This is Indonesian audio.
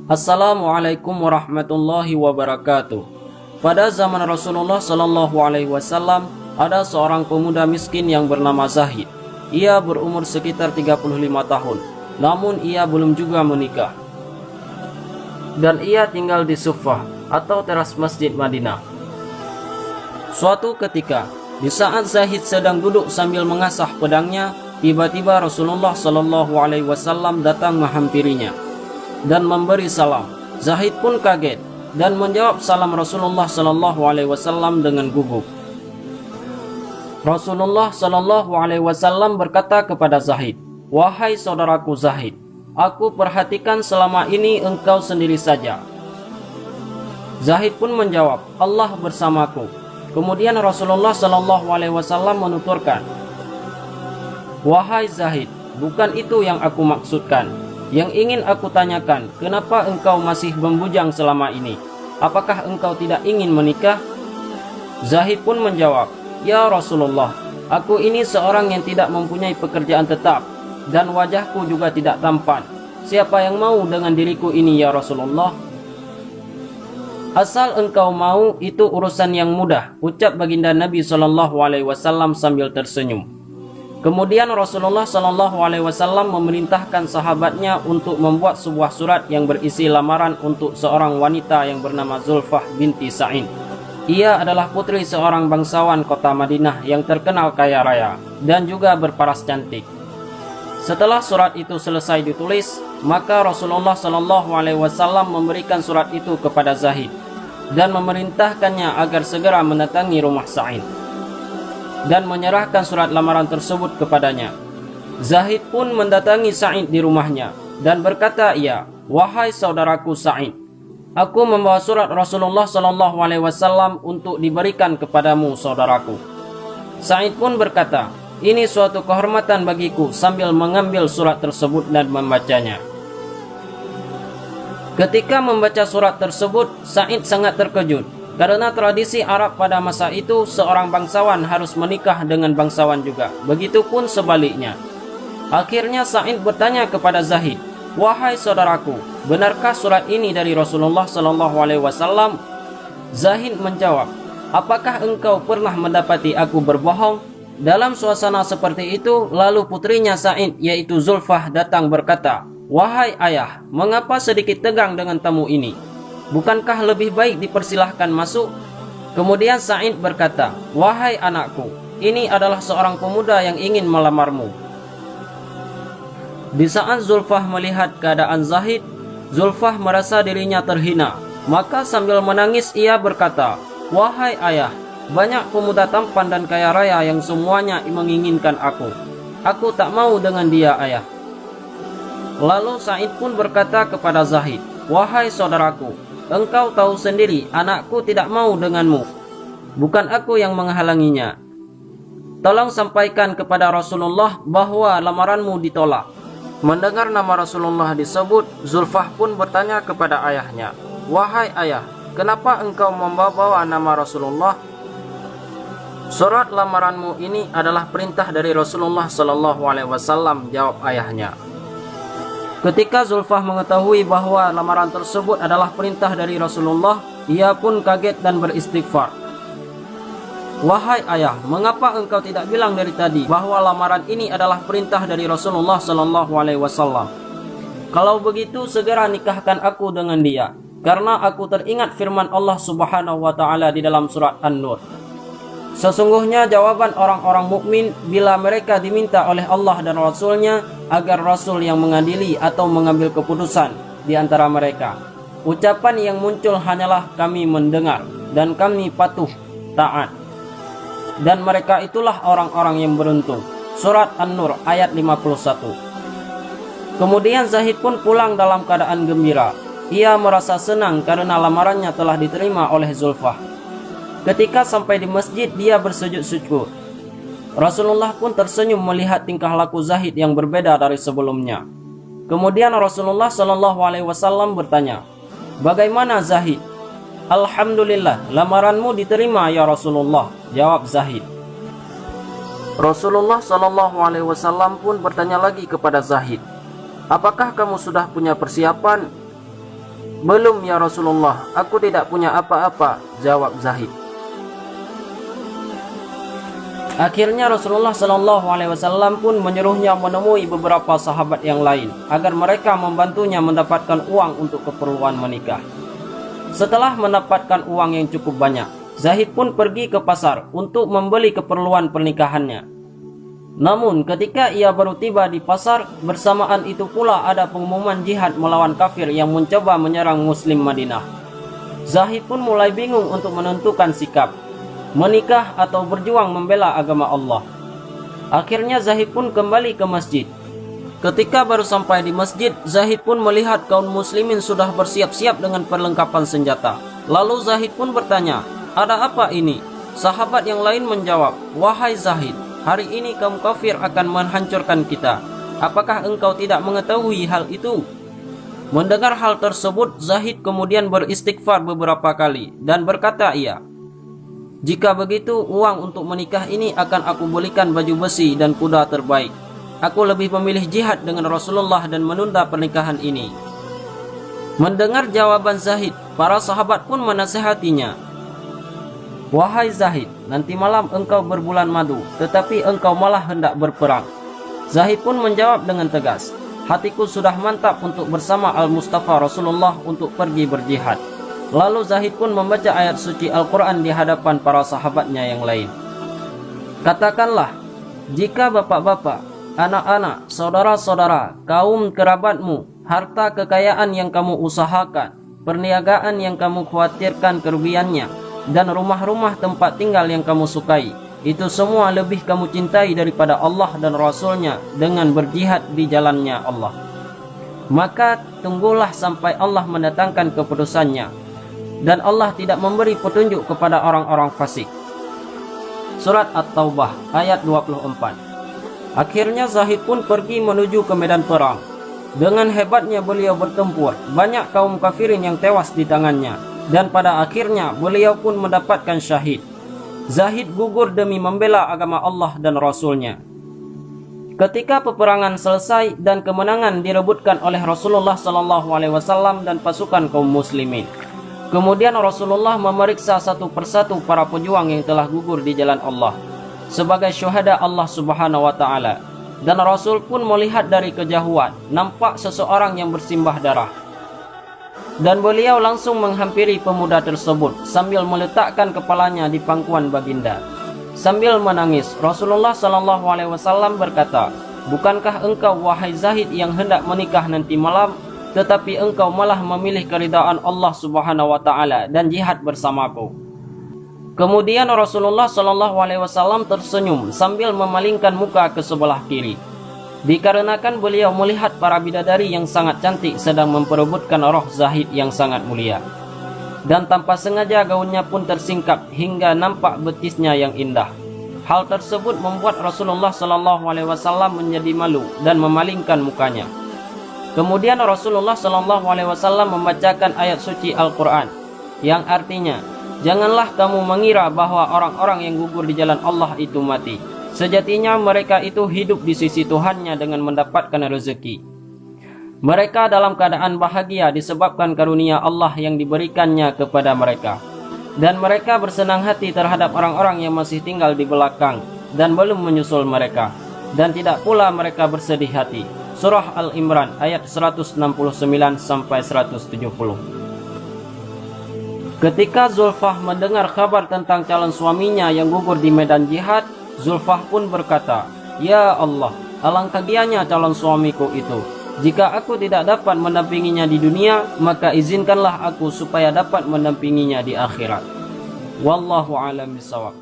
Assalamualaikum warahmatullahi wabarakatuh. Pada zaman Rasulullah Shallallahu Alaihi Wasallam ada seorang pemuda miskin yang bernama Zahid. Ia berumur sekitar 35 tahun, namun ia belum juga menikah. Dan ia tinggal di Suffah atau teras masjid Madinah. Suatu ketika, di saat Zahid sedang duduk sambil mengasah pedangnya, tiba-tiba Rasulullah Shallallahu Alaihi Wasallam datang menghampirinya dan memberi salam. Zahid pun kaget dan menjawab salam Rasulullah Shallallahu Alaihi Wasallam dengan gugup. Rasulullah Shallallahu Alaihi Wasallam berkata kepada Zahid, "Wahai saudaraku Zahid, aku perhatikan selama ini engkau sendiri saja." Zahid pun menjawab, "Allah bersamaku." Kemudian Rasulullah Shallallahu Alaihi Wasallam menuturkan, "Wahai Zahid, bukan itu yang aku maksudkan. Yang ingin aku tanyakan, kenapa engkau masih membujang selama ini? Apakah engkau tidak ingin menikah?" Zahid pun menjawab, "Ya Rasulullah, aku ini seorang yang tidak mempunyai pekerjaan tetap, dan wajahku juga tidak tampan. Siapa yang mau dengan diriku ini ya Rasulullah?" "Asal engkau mau, itu urusan yang mudah," ucap baginda Nabi Shallallahu Alaihi Wasallam sambil tersenyum. Kemudian Rasulullah Shallallahu Alaihi Wasallam memerintahkan sahabatnya untuk membuat sebuah surat yang berisi lamaran untuk seorang wanita yang bernama Zulfah binti Sa'id. Ia adalah putri seorang bangsawan kota Madinah yang terkenal kaya raya dan juga berparas cantik. Setelah surat itu selesai ditulis, maka Rasulullah Shallallahu Alaihi Wasallam memberikan surat itu kepada Zahid dan memerintahkannya agar segera mendatangi rumah Sa'id dan menyerahkan surat lamaran tersebut kepadanya. Zahid pun mendatangi Sa'id di rumahnya dan berkata ia, "Wahai saudaraku Sa'id, aku membawa surat Rasulullah Shallallahu Alaihi Wasallam untuk diberikan kepadamu saudaraku." Sa'id pun berkata, "Ini suatu kehormatan bagiku," sambil mengambil surat tersebut dan membacanya. Ketika membaca surat tersebut, Sa'id sangat terkejut karena tradisi Arab pada masa itu seorang bangsawan harus menikah dengan bangsawan juga. Begitupun sebaliknya. Akhirnya Sa'id bertanya kepada Zahid, "Wahai saudaraku, benarkah surat ini dari Rasulullah Shallallahu Alaihi Wasallam?" Zahid menjawab, "Apakah engkau pernah mendapati aku berbohong?" Dalam suasana seperti itu, lalu putrinya Sa'id yaitu Zulfah datang berkata, "Wahai ayah, mengapa sedikit tegang dengan tamu ini? Bukankah lebih baik dipersilahkan masuk?" Kemudian Sa'id berkata, "Wahai anakku, ini adalah seorang pemuda yang ingin melamarmu." Di saat Zulfah melihat keadaan Zahid, Zulfah merasa dirinya terhina. Maka sambil menangis ia berkata, "Wahai ayah, banyak pemuda tampan dan kaya raya yang semuanya menginginkan aku. Aku tak mau dengan dia ayah." Lalu Sa'id pun berkata kepada Zahid, "Wahai saudaraku, engkau tahu sendiri anakku tidak mau denganmu. Bukan aku yang menghalanginya. Tolong sampaikan kepada Rasulullah bahwa lamaranmu ditolak." Mendengar nama Rasulullah disebut, Zulfah pun bertanya kepada ayahnya, "Wahai ayah, kenapa engkau membawa nama Rasulullah?" "Surat lamaranmu ini adalah perintah dari Rasulullah Shallallahu Alaihi Wasallam," jawab ayahnya. Ketika Zulfah mengetahui bahwa lamaran tersebut adalah perintah dari Rasulullah, ia pun kaget dan beristighfar. "Wahai ayah, mengapa engkau tidak bilang dari tadi bahwa lamaran ini adalah perintah dari Rasulullah Shallallahu Alaihi Wasallam? Kalau begitu segera nikahkan aku dengan dia, karena aku teringat firman Allah Subhanahu Wa Taala di dalam surat An-Nur. Sesungguhnya jawaban orang-orang mukmin bila mereka diminta oleh Allah dan Rasul-Nya agar Rasul yang mengadili atau mengambil keputusan di antara mereka. Ucapan yang muncul hanyalah kami mendengar dan kami patuh taat. Dan mereka itulah orang-orang yang beruntung." Surat An-Nur ayat 51. Kemudian Zahid pun pulang dalam keadaan gembira. Ia merasa senang karena lamarannya telah diterima oleh Zulfah. Ketika sampai di masjid, dia bersujud syukur. Rasulullah pun tersenyum melihat tingkah laku Zahid yang berbeda dari sebelumnya. Kemudian Rasulullah Shallallahu Alaihi Wasallam bertanya, "Bagaimana Zahid?" "Alhamdulillah, lamaranmu diterima ya Rasulullah," jawab Zahid. Rasulullah Shallallahu Alaihi Wasallam pun bertanya lagi kepada Zahid, "Apakah kamu sudah punya persiapan?" "Belum ya Rasulullah, aku tidak punya apa-apa," jawab Zahid. Akhirnya Rasulullah SAW pun menyuruhnya menemui beberapa sahabat yang lain agar mereka membantunya mendapatkan uang untuk keperluan menikah. Setelah mendapatkan uang yang cukup banyak, Zahid pun pergi ke pasar untuk membeli keperluan pernikahannya. Namun ketika ia baru tiba di pasar, bersamaan itu pula ada pengumuman jihad melawan kafir yang mencoba menyerang Muslim Madinah. Zahid pun mulai bingung untuk menentukan sikap, menikah atau berjuang membela agama Allah. Akhirnya Zahid pun kembali ke masjid. Ketika baru sampai di masjid, Zahid pun melihat kaum muslimin sudah bersiap-siap dengan perlengkapan senjata. Lalu Zahid pun bertanya, "Ada apa ini?" Sahabat yang lain menjawab, "Wahai Zahid, hari ini kaum kafir akan menghancurkan kita. Apakah engkau tidak mengetahui hal itu?" Mendengar hal tersebut, Zahid kemudian beristighfar beberapa kali dan berkata ia, "Jika begitu, uang untuk menikah ini akan aku belikan baju besi dan kuda terbaik. Aku lebih memilih jihad dengan Rasulullah dan menunda pernikahan ini." Mendengar jawaban Zahid, para sahabat pun menasihatinya, "Wahai Zahid, nanti malam engkau berbulan madu, tetapi engkau malah hendak berperang." Zahid pun menjawab dengan tegas, "Hatiku sudah mantap untuk bersama Al-Mustafa Rasulullah untuk pergi berjihad." Lalu Zahid pun membaca ayat suci Al-Quran di hadapan para sahabatnya yang lain. "Katakanlah, jika bapak-bapak, anak-anak, saudara-saudara, kaum kerabatmu, harta kekayaan yang kamu usahakan, perniagaan yang kamu khawatirkan kerugiannya, dan rumah-rumah tempat tinggal yang kamu sukai, itu semua lebih kamu cintai daripada Allah dan Rasulnya dengan berjihad di jalannya Allah, maka tunggulah sampai Allah mendatangkan keputusannya, dan Allah tidak memberi petunjuk kepada orang-orang fasik." Surat At-Taubah ayat 24. Akhirnya Zahid pun pergi menuju ke medan perang. Dengan hebatnya beliau bertempur, banyak kaum kafirin yang tewas di tangannya, dan pada akhirnya beliau pun mendapatkan syahid. Zahid gugur demi membela agama Allah dan Rasulnya. Ketika peperangan selesai dan kemenangan direbutkan oleh Rasulullah SAW dan pasukan kaum muslimin, kemudian Rasulullah memeriksa satu persatu para pejuang yang telah gugur di jalan Allah sebagai syuhada Allah Subhanahu wa taala, dan Rasul pun melihat dari kejauhan nampak seseorang yang bersimbah darah, dan beliau langsung menghampiri pemuda tersebut sambil meletakkan kepalanya di pangkuan baginda. Sambil menangis, Rasulullah SAW berkata, "Bukankah engkau wahai Zahid yang hendak menikah nanti malam, tetapi engkau malah memilih keridaan Allah Subhanahu wa taala dan jihad bersamaku?" Kemudian Rasulullah SAW tersenyum sambil memalingkan muka ke sebelah kiri, dikarenakan beliau melihat para bidadari yang sangat cantik sedang memperebutkan roh Zahid yang sangat mulia. Dan tanpa sengaja gaunnya pun tersingkap hingga nampak betisnya yang indah. Hal tersebut membuat Rasulullah SAW menjadi malu dan memalingkan mukanya. Kemudian Rasulullah SAW membacakan ayat suci Al-Quran yang artinya, "Janganlah kamu mengira bahwa orang-orang yang gugur di jalan Allah itu mati. Sejatinya mereka itu hidup di sisi Tuhannya dengan mendapatkan rezeki. Mereka dalam keadaan bahagia disebabkan karunia Allah yang diberikannya kepada mereka. Dan mereka bersenang hati terhadap orang-orang yang masih tinggal di belakang dan belum menyusul mereka. Dan tidak pula mereka bersedih hati." Surah Al-Imran ayat 169-170. Ketika Zulfah mendengar kabar tentang calon suaminya yang gugur di medan jihad, Zulfah pun berkata, "Ya Allah, alangkah gianya calon suamiku itu. Jika aku tidak dapat mendampinginya di dunia, maka izinkanlah aku supaya dapat mendampinginya di akhirat." Wallahu a'lam bishawab.